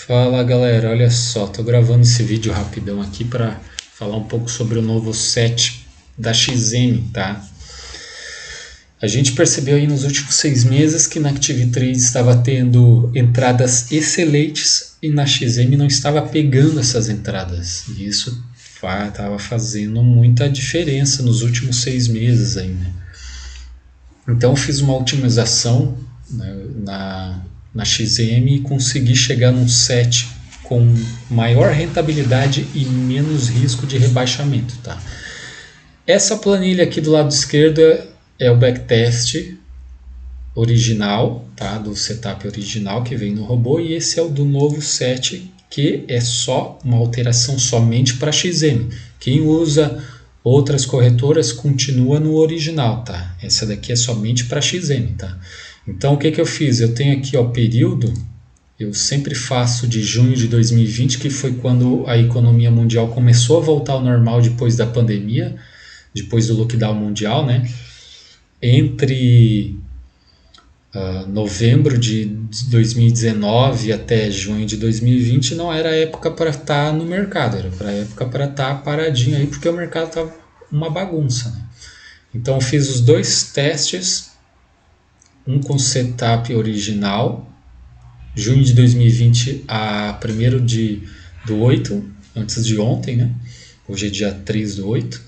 Fala galera, olha só, tô gravando esse vídeo rapidão aqui para falar um pouco sobre o novo set da XM, tá? A gente percebeu aí nos últimos 6 meses que na ActiveTrade estava tendo entradas excelentes e na XM não estava pegando essas entradas. E isso estava fazendo muita diferença nos últimos 6 meses aí, né? Então eu fiz uma otimização, né, na XM e consegui chegar num set com maior rentabilidade e menos risco de rebaixamento, tá? Essa planilha aqui do lado esquerdo é o backtest original, tá? Do setup original que vem no robô, e esse é o do novo set, que é só uma alteração somente para XM. Quem usa outras corretoras continua no original, tá? Essa daqui é somente para XM, tá? Então o que eu fiz? Eu tenho aqui o período, eu sempre faço de junho de 2020, que foi quando a economia mundial começou a voltar ao normal depois da pandemia, depois do lockdown mundial, né? Entre novembro de 2019 até junho de 2020 não era época para estar no mercado, era para época para estar paradinho aí, porque o mercado estava uma bagunça, né? Então eu fiz os dois testes, um com setup original, junho de 2020 a 1º do 8, antes de ontem, né? Hoje é dia 3 do 8.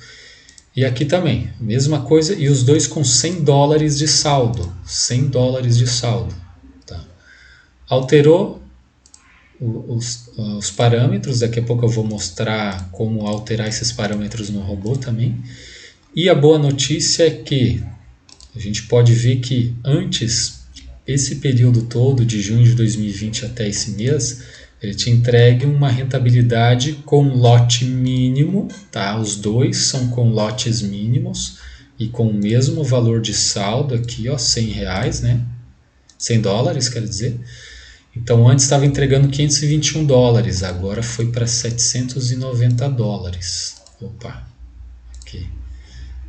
E aqui também, mesma coisa, e os dois com $100 de saldo. $100 de saldo. Tá? Alterou os parâmetros, daqui a pouco eu vou mostrar como alterar esses parâmetros no robô também. E a boa notícia é que a gente pode ver que antes, esse período todo, de junho de 2020 até esse mês, ele te entrega uma rentabilidade com lote mínimo, tá? Os dois são com lotes mínimos e com o mesmo valor de saldo aqui, ó, R$100, né? $100, quer dizer. Então antes estava entregando $521, agora foi para $790. Opa, aqui.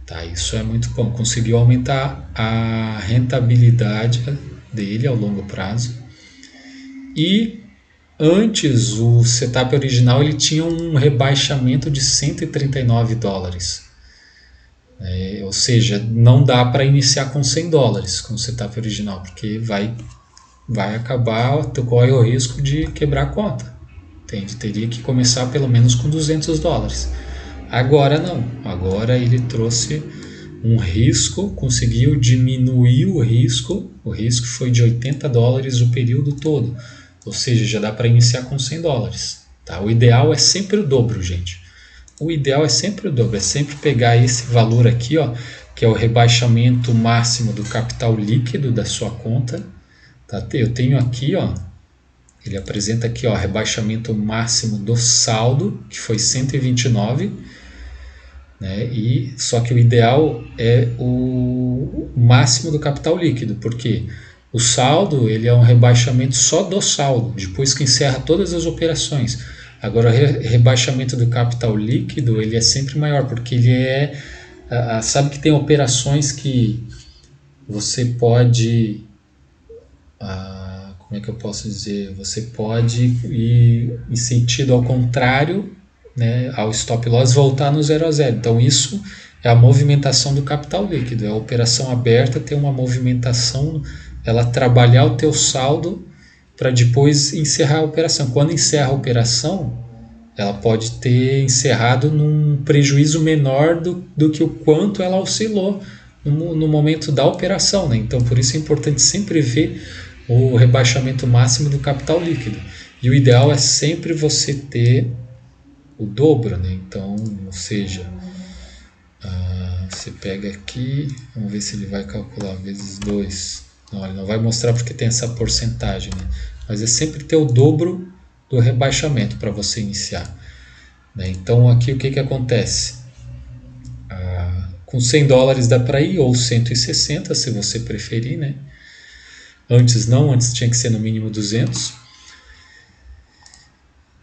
Tá, isso é muito bom. Conseguiu aumentar a rentabilidade dele ao longo prazo. E antes, o setup original ele tinha um rebaixamento de $139. Ou seja, não dá para iniciar com $100 com o setup original, porque vai acabar, tu corre o risco de quebrar a conta. Entende? Teria que começar pelo menos com $200. Agora não, agora ele trouxe um risco, conseguiu diminuir o risco foi de $80 o período todo. Ou seja, já dá para iniciar com $100. Tá? O ideal é sempre o dobro, gente. O ideal é sempre o dobro. É sempre pegar esse valor aqui, ó, que é o rebaixamento máximo do capital líquido da sua conta. Tá? Eu tenho aqui, ó, ele apresenta aqui, ó, rebaixamento máximo do saldo, que foi 129. Né? E, só que o ideal é o máximo do capital líquido, porque o saldo ele é um rebaixamento só do saldo, depois que encerra todas as operações. Agora, o rebaixamento do capital líquido ele é sempre maior, porque ele é... sabe que tem operações que você pode... como é que eu posso dizer? Você pode ir em sentido ao contrário, né, ao stop loss, voltar no 0 a 0. Então isso é a movimentação do capital líquido. A operação aberta tem uma movimentação, ela trabalhar o teu saldo para depois encerrar a operação. Quando encerra a operação, ela pode ter encerrado num prejuízo menor do que o quanto ela oscilou no momento da operação, né? Então por isso é importante sempre ver o rebaixamento máximo do capital líquido. E o ideal é sempre você ter o dobro, né? Então, ou seja, você pega aqui, vamos ver se ele vai calcular vezes 2. Não, ele não vai mostrar porque tem essa porcentagem, né? Mas é sempre ter o dobro do rebaixamento para você iniciar, né? Então aqui o que acontece? Com $100 dá para ir, ou 160 se você preferir, né? Antes tinha que ser no mínimo 200.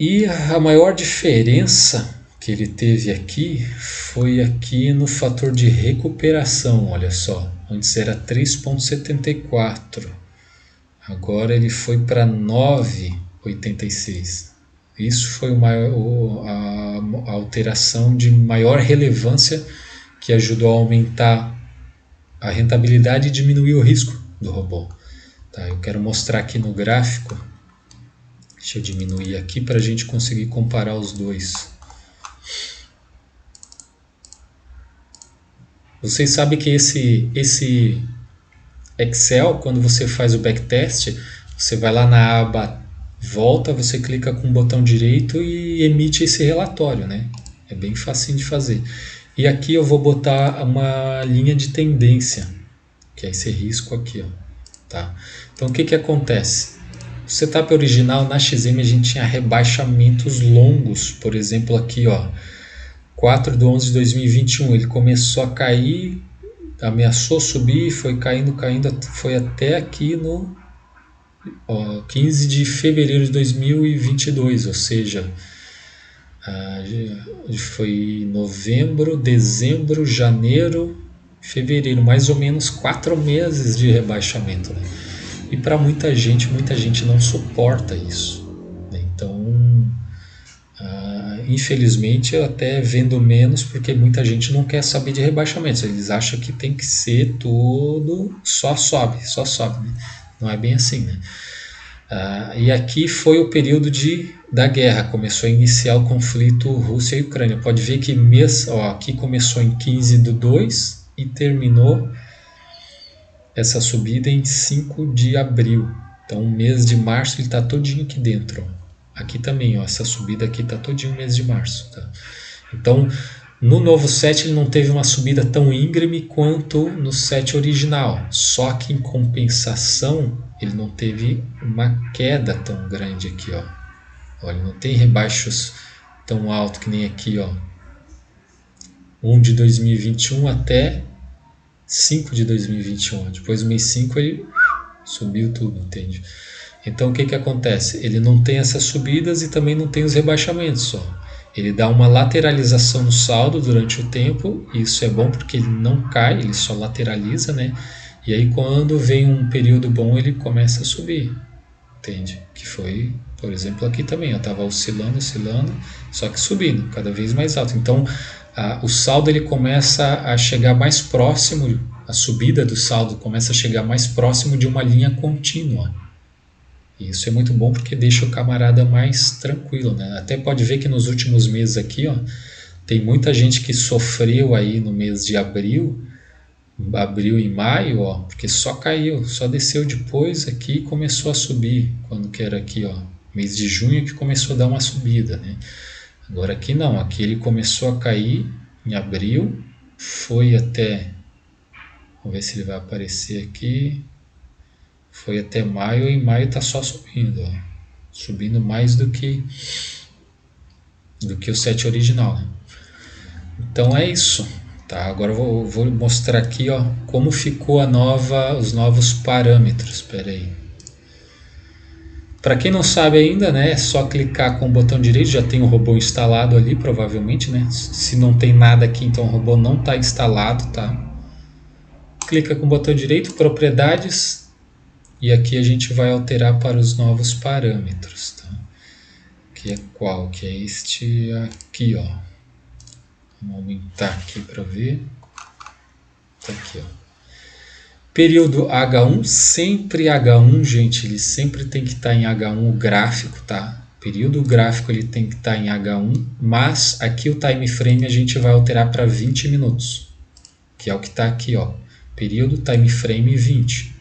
E a maior diferença que ele teve aqui foi aqui no fator de recuperação, olha só. Antes era 3,74, agora ele foi para 9 86. Isso foi a alteração de maior relevância que ajudou a aumentar a rentabilidade e diminuir o risco do robô. Tá, eu quero mostrar aqui no gráfico. Deixa eu diminuir aqui para a gente conseguir comparar os dois. Vocês sabem que esse Excel, quando você faz o backtest, você vai lá na aba Volta, você clica com o botão direito e emite esse relatório, né? É bem facinho de fazer. E aqui eu vou botar uma linha de tendência, que é esse risco aqui, ó. Tá? Então o que acontece? O setup original na XM a gente tinha rebaixamentos longos, por exemplo aqui, ó, 4/11/2021, ele começou a cair, ameaçou subir, foi caindo, foi até aqui no 15 de fevereiro de 2022, ou seja, foi novembro, dezembro, janeiro, fevereiro, mais ou menos 4 meses de rebaixamento, né? E para muita gente não suporta isso, né? Então, infelizmente, eu até vendo menos porque muita gente não quer saber de rebaixamentos. Eles acham que tem que ser tudo só sobe, né? Não é bem assim, né? E aqui foi o período da guerra, começou a iniciar o conflito Rússia e Ucrânia. Pode ver que aqui começou em 15/2 e terminou essa subida em 5 de abril. Então o mês de março ele está todinho aqui dentro. Aqui também, ó, essa subida aqui está todinho o mês de março. Tá? Então no novo set ele não teve uma subida tão íngreme quanto no set original. Só que em compensação ele não teve uma queda tão grande aqui, ó. Olha, não tem rebaixos tão alto que nem aqui, ó. 1 de 2021 até 5 de 2021. Depois do mês 5 ele subiu tudo, entende? Então o que acontece? Ele não tem essas subidas e também não tem os rebaixamentos só. Ele dá uma lateralização no saldo durante o tempo, e isso é bom porque ele não cai, ele só lateraliza, né? E aí quando vem um período bom ele começa a subir, entende? Que foi, por exemplo, aqui também, eu estava oscilando, só que subindo, cada vez mais alto. Então o saldo ele começa a chegar mais próximo, a subida do saldo começa a chegar mais próximo de uma linha contínua. E isso é muito bom porque deixa o camarada mais tranquilo, né? Até pode ver que nos últimos meses aqui, ó, tem muita gente que sofreu aí no mês de abril e maio, ó, porque só caiu, só desceu depois aqui e começou a subir, quando que era aqui, ó, mês de junho que começou a dar uma subida, né? Agora aqui não, aqui ele começou a cair em abril, foi até, vamos ver se ele vai aparecer aqui, foi até maio, e em maio está só subindo, ó, subindo mais do que o set original, né? Então é isso, tá? Agora eu vou mostrar aqui, ó, como ficou os novos parâmetros. Espera aí. Para quem não sabe ainda, né, é só clicar com o botão direito, já tem o robô instalado ali, provavelmente, né? Se não tem nada aqui, então o robô não está instalado, tá? Clica com o botão direito, propriedades, e aqui a gente vai alterar para os novos parâmetros, tá? Que é qual? Que é este aqui, ó. Vamos aumentar aqui para ver. Tá aqui, ó. Período H1, sempre H1, gente, ele sempre tem que estar em H1 o gráfico, tá? Período gráfico ele tem que estar em H1, mas aqui o time frame a gente vai alterar para 20 minutos, que é o que está aqui, ó. Período time frame 20,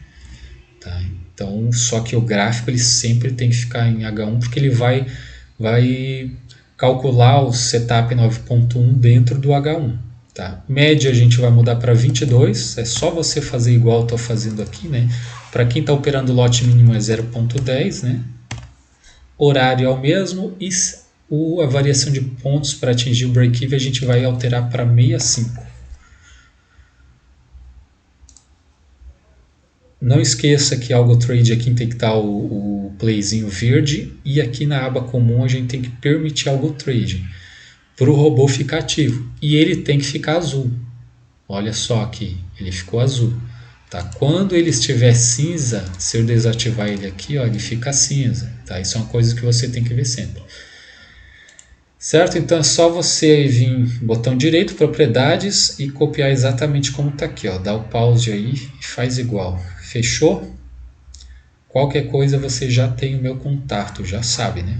tá? Então, só que o gráfico ele sempre tem que ficar em H1 porque ele vai calcular o setup 9.1 dentro do H1. Tá? Média a gente vai mudar para 22, é só você fazer igual eu estou fazendo aqui, né? Para quem está operando o lote mínimo é 0.10, né? Horário é o mesmo e a variação de pontos para atingir o break-even a gente vai alterar para 65. Não esqueça que Algo Trade aqui tem que estar o playzinho verde e aqui na aba comum a gente tem que permitir Algo Trade para o robô ficar ativo, e ele tem que ficar azul. Olha só aqui, ele ficou azul. Tá? Quando ele estiver cinza, se eu desativar ele aqui, ó, ele fica cinza. Tá? Isso é uma coisa que você tem que ver sempre. Certo? Então é só você vir botão direito, propriedades e copiar exatamente como está aqui. Ó. Dá o pause aí e faz igual. Fechou? Qualquer coisa você já tem o meu contato, já sabe, né?